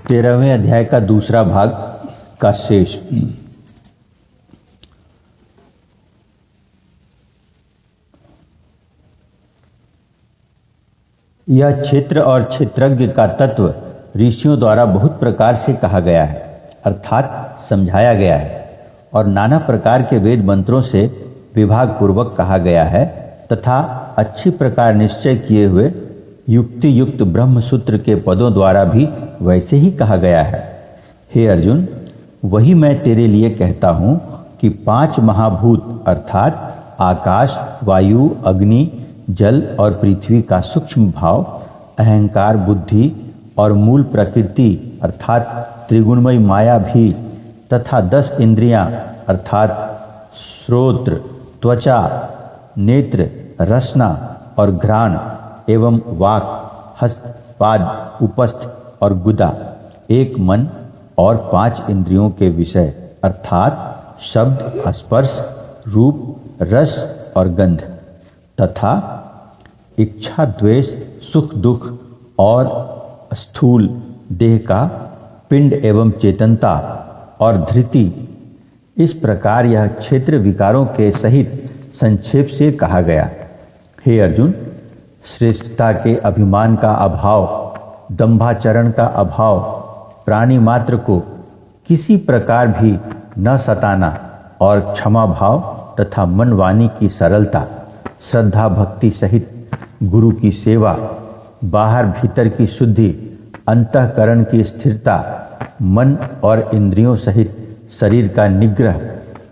13वें अध्याय का दूसरा भाग का शेष। यह क्षेत्र और क्षेत्रज्ञ का तत्व ऋषियों द्वारा बहुत प्रकार से कहा गया है, अर्थात समझाया गया है, और नाना प्रकार के वेद मंत्रों से विभाग पूर्वक कहा गया है तथा अच्छी प्रकार निश्चय किए हुए युक्ति युक्त ब्रह्म सूत्र के पदों द्वारा भी वैसे ही कहा गया है। हे अर्जुन, वही मैं तेरे लिए कहता हूँ कि 5 महाभूत अर्थात आकाश, वायु, अग्नि, जल और पृथ्वी का सूक्ष्म भाव, अहंकार, बुद्धि और मूल प्रकृति अर्थात त्रिगुणमयी माया भी, तथा 10 इंद्रियां अर्थात श्रोत्र, त्वचा, नेत्र, रसना और घ्राण एवं वाक, हस्त, पाद, उपस्थ और गुदा, एक मन और 5 इंद्रियों के विषय अर्थात शब्द, स्पर्श, रूप, रस और गंध, तथा इच्छा, द्वेष, सुख, दुख और स्थूल देह का पिंड एवं चेतनता और धृति। इस प्रकार यह क्षेत्र विकारों के सहित संक्षेप से कहा गया। हे अर्जुन, श्रेष्ठता के अभिमान का अभाव, दंभाचरण का अभाव, प्राणी मात्र को किसी प्रकार भी न सताना और क्षमा भाव तथा मन वाणी की सरलता, श्रद्धा भक्ति सहित गुरु की सेवा, बाहर भीतर की शुद्धि, अंतःकरण की स्थिरता, मन और इंद्रियों सहित शरीर का निग्रह,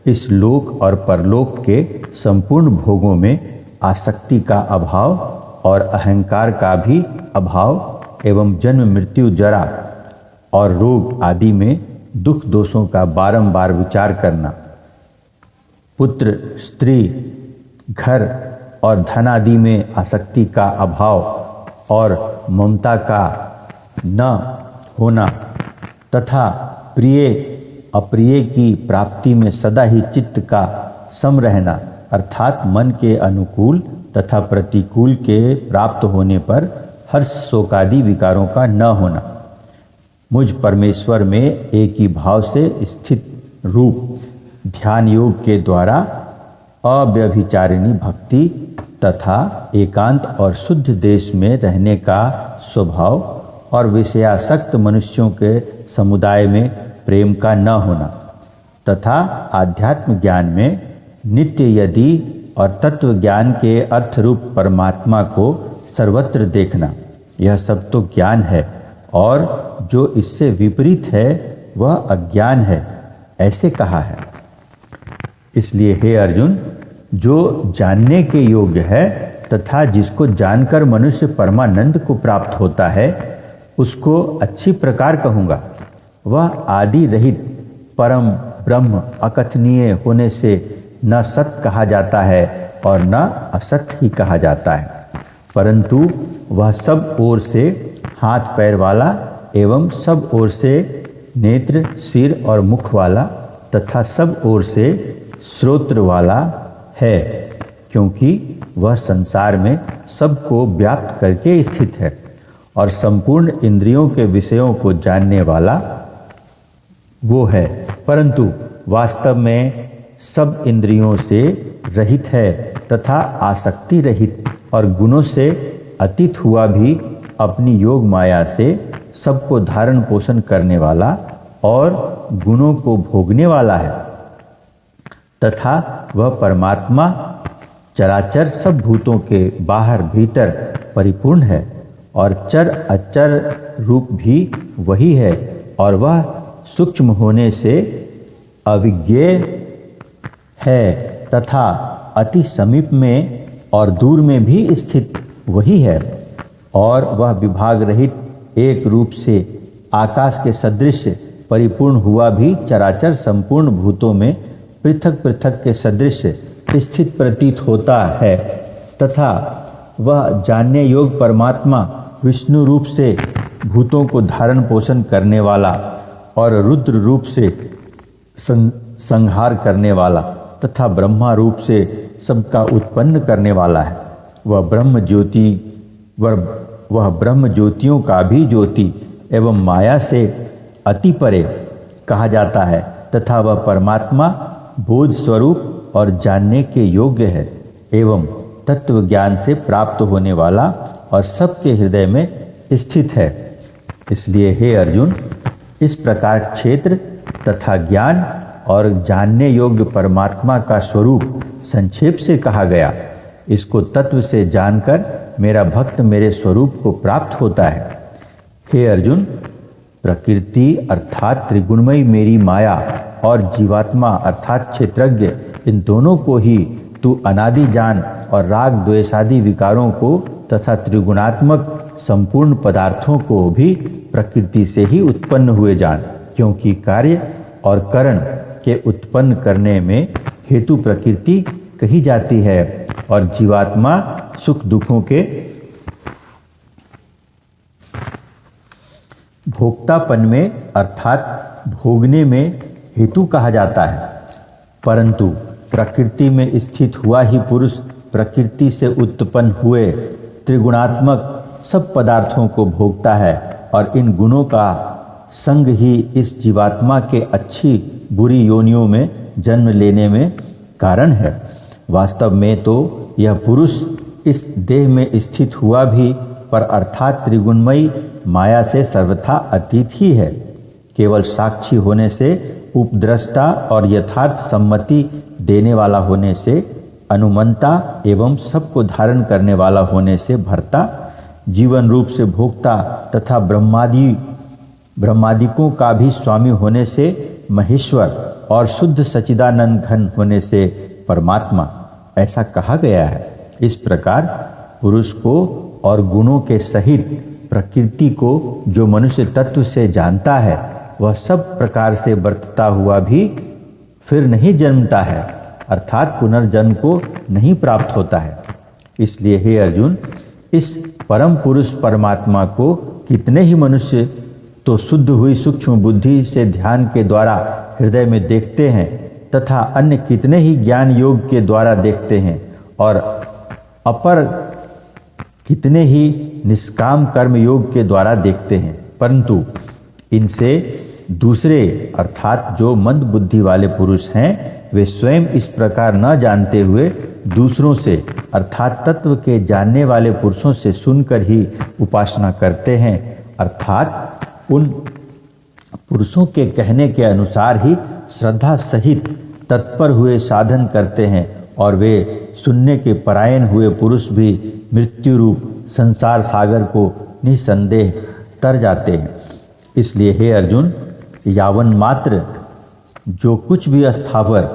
इस लोक और परलोक के संपूर्ण भोगों में आसक्ति का अभाव और अहंकार का भी अभाव एवं जन्म, मृत्यु, जरा और रोग आदि में दुख दोषों का बारंबार विचार करना, पुत्र, स्त्री, घर और धन आदि में आसक्ति का अभाव और ममता का न होना, तथा प्रिय अप्रिय की प्राप्ति में सदा ही चित्त का सम रहना अर्थात मन के अनुकूल तथा प्रतिकूल के प्राप्त होने पर हर्ष, शोकादि विकारों का न होना, मुझ परमेश्वर में एक ही भाव से स्थित रूप ध्यान योग के द्वारा अव्यभिचारिणी भक्ति तथा एकांत और शुद्ध देश में रहने का स्वभाव और विषयासक्त मनुष्यों के समुदाय में प्रेम का न होना, तथा आध्यात्म ज्ञान में नित्य यदि और तत्व ज्ञान के अर्थ रूप परमात्मा को सर्वत्र देखना, यह सब तो ज्ञान है और जो इससे विपरीत है वह अज्ञान है, ऐसे कहा है। इसलिए हे अर्जुन, जो जानने के योग्य है तथा जिसको जानकर मनुष्य परमानंद को प्राप्त होता है, उसको अच्छी प्रकार कहूँगा। वह आदि रहित परम ब्रह्म अकथनीय होने से न सत कहा जाता है और न असत ही कहा जाता है, परंतु वह सब ओर से हाथ पैर वाला एवं सब ओर से नेत्र, सिर और मुख वाला तथा सब ओर से श्रोत्र वाला है, क्योंकि वह संसार में सबको व्याप्त करके स्थित है और संपूर्ण इंद्रियों के विषयों को जानने वाला वो है, परंतु वास्तव में सब इंद्रियों से रहित है तथा आसक्ति रहित और गुणों से अतीत हुआ भी अपनी योग माया से सबको धारण पोषण करने वाला और गुणों को भोगने वाला है, तथा वह परमात्मा चराचर सब भूतों के बाहर भीतर परिपूर्ण है और चर अचर रूप भी वही है, और वह सूक्ष्म होने से अविज्ञेय है तथा अति समीप में और दूर में भी स्थित वही है, और वह विभाग रहित एक रूप से आकाश के सदृश परिपूर्ण हुआ भी चराचर संपूर्ण भूतों में पृथक पृथक के सदृश स्थित प्रतीत होता है, तथा वह जानने योग परमात्मा विष्णु रूप से भूतों को धारण पोषण करने वाला और रुद्र रूप से संहार करने वाला तथा ब्रह्मा रूप से सबका उत्पन्न करने वाला है। वह ब्रह्म ज्योतियों का भी ज्योति एवं माया से अति परे कहा जाता है तथा वह परमात्मा बोध स्वरूप और जानने के योग्य है एवं तत्व ज्ञान से प्राप्त होने वाला और सबके हृदय में स्थित है। इसलिए हे अर्जुन, इस प्रकार क्षेत्र तथा ज्ञान और जानने योग्य परमात्मा का स्वरूप संक्षेप से कहा गया। इसको तत्व से जानकर मेरा भक्त मेरे स्वरूप को प्राप्त होता है। हे अर्जुन, प्रकृति अर्थात त्रिगुणमयी मेरी माया और जीवात्मा अर्थात क्षेत्रज्ञ, इन दोनों को ही तू अनादि जान और राग द्वेषादि विकारों को तथा त्रिगुणात्मक संपूर्ण पदार्थों को भी प्रकृति से ही उत्पन्न हुए जान, क्योंकि कार्य और कारण के उत्पन्न करने में हेतु प्रकृति कही जाती है और जीवात्मा सुख दुखों के भोक्तापन में अर्थात भोगने में हेतु कहा जाता है। परंतु प्रकृति में स्थित हुआ ही पुरुष प्रकृति से उत्पन्न हुए त्रिगुणात्मक सब पदार्थों को भोगता है और इन गुणों का संग ही इस जीवात्मा के अच्छी बुरी योनियों में जन्म लेने में कारण है। वास्तव में तो यह पुरुष इस देह में स्थित हुआ भी पर अर्थात त्रिगुणमयी माया से सर्वथा अतीत ही है। केवल साक्षी होने से, उपद्रष्टा और यथार्थ सम्मति देने वाला होने से, अनुमंता एवं सबको धारण करने वाला होने से भर्ता, जीवन रूप से भोक्ता तथा ब्रह्मादिकों का भी स्वामी होने से महेश्वर और शुद्ध सच्चिदानंद घन होने से परमात्मा, ऐसा कहा गया है। इस प्रकार पुरुष को और गुणों के सहित प्रकृति को जो मनुष्य तत्व से जानता है, वह सब प्रकार से बरतता हुआ भी फिर नहीं जन्मता है, अर्थात पुनर्जन्म को नहीं प्राप्त होता है। इसलिए हे अर्जुन, इस परम पुरुष परमात्मा को कितने ही मनुष्य तो शुद्ध हुई सूक्ष्म बुद्धि से ध्यान के द्वारा हृदय में देखते हैं तथा अन्य कितने ही ज्ञान योग के द्वारा देखते हैं और अपर कितने ही निष्काम कर्म योग के द्वारा देखते हैं, परंतु इनसे दूसरे अर्थात जो मंद बुद्धि वाले पुरुष हैं, वे स्वयं इस प्रकार न जानते हुए दूसरों से अर्थात तत्व के जानने वाले पुरुषों से सुनकर ही उपासना करते हैं, अर्थात उन पुरुषों के कहने के अनुसार ही श्रद्धा सहित तत्पर हुए साधन करते हैं और वे सुनने के परायण हुए पुरुष भी मृत्यु रूप संसार सागर को निसंदेह तर जाते हैं। इसलिए हे अर्जुन, यावन मात्र जो कुछ भी स्थावर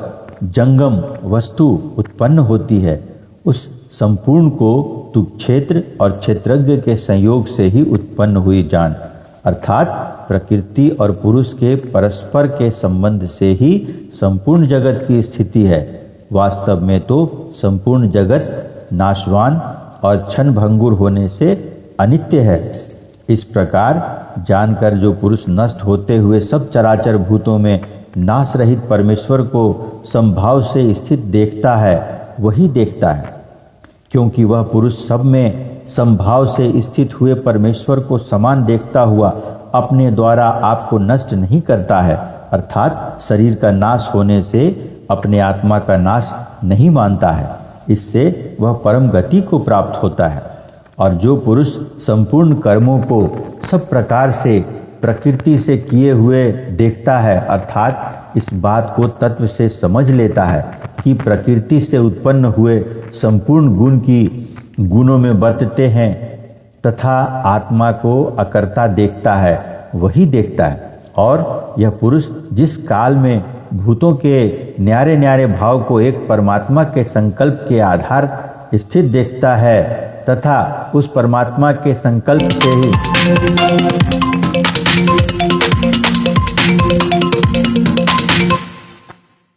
जंगम वस्तु उत्पन्न होती है, उस संपूर्ण को तू क्षेत्र और क्षेत्रज्ञ के संयोग से ही उत्पन्न हुई जान, अर्थात प्रकृति और पुरुष के परस्पर के संबंध से ही संपूर्ण जगत की स्थिति है। वास्तव में तो संपूर्ण जगत नाशवान और क्षण भंगुर होने से अनित्य है। इस प्रकार जानकर जो पुरुष नष्ट होते हुए सब चराचर भूतों में नाश रहित परमेश्वर को संभाव से स्थित देखता है, वही देखता है, क्योंकि वह पुरुष सब में संभाव से स्थित हुए परमेश्वर को समान देखता हुआ अपने द्वारा आपको नष्ट नहीं करता है, अर्थात शरीर का नाश होने से अपने आत्मा का नाश नहीं मानता है। इससे वह परम गति को प्राप्त होता है। और जो पुरुष संपूर्ण कर्मों को सब प्रकार से प्रकृति से किए हुए देखता है, अर्थात इस बात को तत्व से समझ लेता है कि प्रकृति से उत्पन्न हुए संपूर्ण गुण की गुणों में बरतते हैं तथा आत्मा को अकर्ता देखता है, वही देखता है। और यह पुरुष जिस काल में भूतों के न्यारे न्यारे भाव को एक परमात्मा के संकल्प के आधार स्थित देखता है तथा उस परमात्मा के संकल्प से ही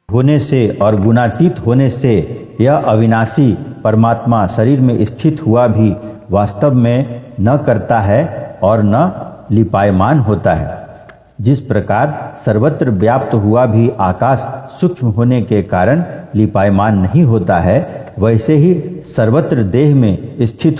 होने से और गुणातीत होने से यह अविनाशी परमात्मा शरीर में स्थित हुआ भी वास्तव में न करता है और न लिपायमान होता है। जिस प्रकार सर्वत्र व्याप्त हुआ भी आकाश सूक्ष्म होने के कारण लिपायमान नहीं होता है, वैसे ही सर्वत्र देह में स्थित